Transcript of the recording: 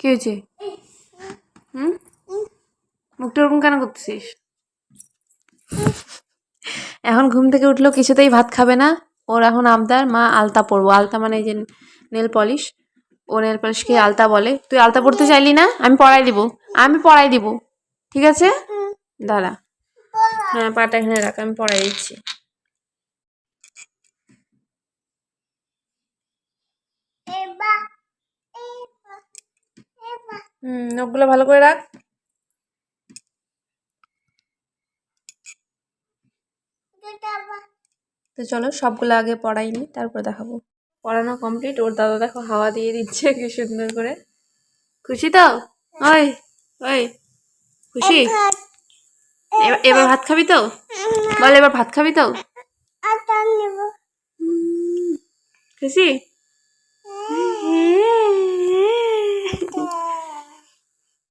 কি হয়েছে? হুম, মুখটা ওরকম কেন করতেছিস? এখন ঘুম থেকে উঠলো, কিছুতেই ভাত খাবে না। ওর এখন আবদার, মা আলতা পরবো। আলতা মানে এই যে নেল পলিশ। ও নেল পলিশকে আলতা বলে। তুই আলতা পরতে চাইলি না? আমি পরাই দিব, আমি পরাই দিব। ঠিক আছে, দাঁড়া। হ্যাঁ, পাটা এখানে রাখ, আমি পরাই দিচ্ছি। নখগুলো ভালো করে রাখ। তো চলো সবগুলো আগে পড়াইনি, তারপর দেখাবো। পড়ানো কমপ্লিট। ওর দাদা দেখো হাওয়া দিয়ে দিচ্ছে কি সুন্দর করে। খুশি তো? ওই ওই খুশি? এবার ভাত খাবি তো? বল, এবার ভাত খাবি তো? খুশি?